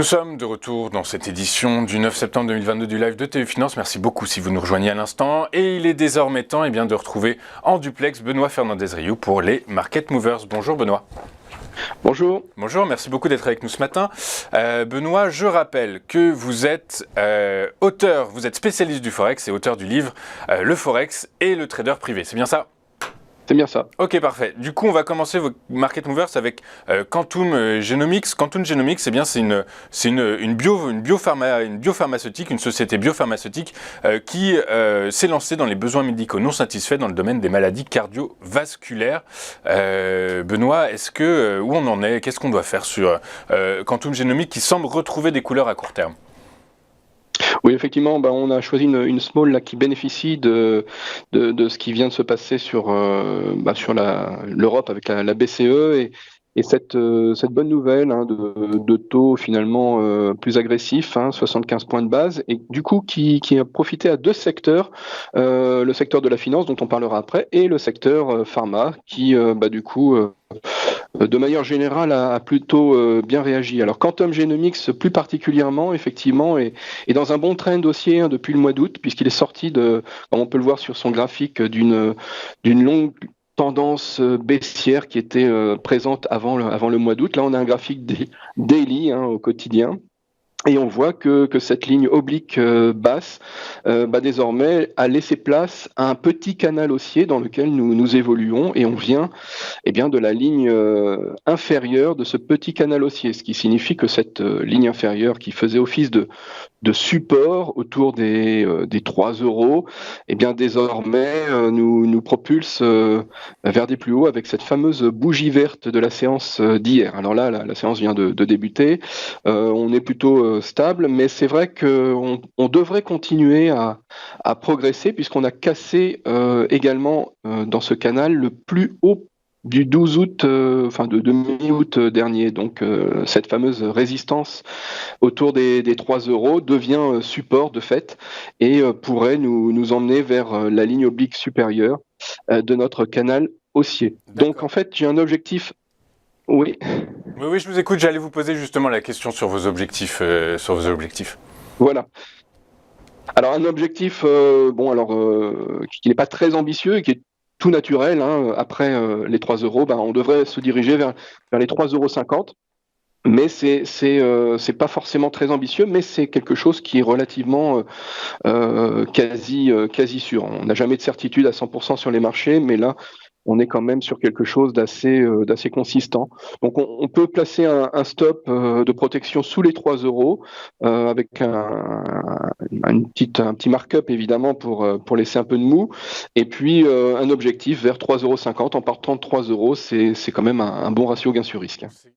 sommes de retour dans cette édition du 9 septembre 2022 du live de TU Finance. Merci beaucoup si vous nous rejoignez à l'instant. Et il est désormais temps de retrouver en duplex Benoît Fernandez-Rioux pour les Market Movers. Bonjour Benoît. Bonjour. Bonjour, merci beaucoup d'être avec nous ce matin. Benoît, je rappelle que vous êtes auteur, vous êtes spécialiste du Forex et auteur du livre Le Forex et le trader privé. C'est bien ça ? C'est bien ça. Ok, parfait. Du coup, on va commencer vos Market Movers avec Quantum Genomics. Quantum Genomics, c'est une biopharmaceutique, une société biopharmaceutique qui s'est lancée dans les besoins médicaux non satisfaits dans le domaine des maladies cardiovasculaires. Benoît, où on en est ? Qu'est-ce qu'on doit faire sur Quantum Genomics qui semble retrouver des couleurs à court terme ? Oui, effectivement, on a choisi une small là, qui bénéficie de ce qui vient de se passer sur l'Europe avec la BCE et cette bonne nouvelle de taux finalement plus agressif, 75 points de base, et du coup qui a profité à deux secteurs, le secteur de la finance dont on parlera après et le secteur pharma qui de manière générale, a plutôt bien réagi. Alors, Quantum Genomics, plus particulièrement, effectivement, est dans un bon train dossier depuis le mois d'août, puisqu'il est sorti comme on peut le voir sur son graphique, d'une longue tendance baissière qui était présente avant le mois d'août. Là, on a un graphique daily au quotidien. Et on voit que cette ligne oblique basse, désormais, a laissé place à un petit canal haussier dans lequel nous évoluons, et on vient de la ligne inférieure de ce petit canal haussier, ce qui signifie que cette ligne inférieure qui faisait office de support autour des 3 euros, désormais nous propulse vers des plus hauts avec cette fameuse bougie verte de la séance d'hier. Alors là, la séance vient de débuter, on est plutôt stable, mais c'est vrai qu'on devrait continuer à progresser puisqu'on a cassé également dans ce canal le plus haut du 12 août, de mi-août dernier. Donc cette fameuse résistance autour des 3 euros devient support de fait et pourrait nous emmener vers la ligne oblique supérieure de notre canal haussier. D'accord. Donc en fait, j'ai un objectif. Oui. Oui, je vous écoute. J'allais vous poser justement la question sur vos objectifs. Voilà. Alors un objectif, qui n'est pas très ambitieux et qui est tout naturel. Après les 3 euros, on devrait se diriger vers les 3,50 euros. Mais c'est pas forcément très ambitieux, mais c'est quelque chose qui est relativement quasi sûr. On n'a jamais de certitude à 100% sur les marchés, mais là, on est quand même sur quelque chose d'assez consistant. Donc on peut placer un stop de protection sous les 3 euros avec un petit markup évidemment pour laisser un peu de mou, et puis un objectif vers 3,50 euros en partant de 3 euros, c'est quand même un bon ratio gain sur risque.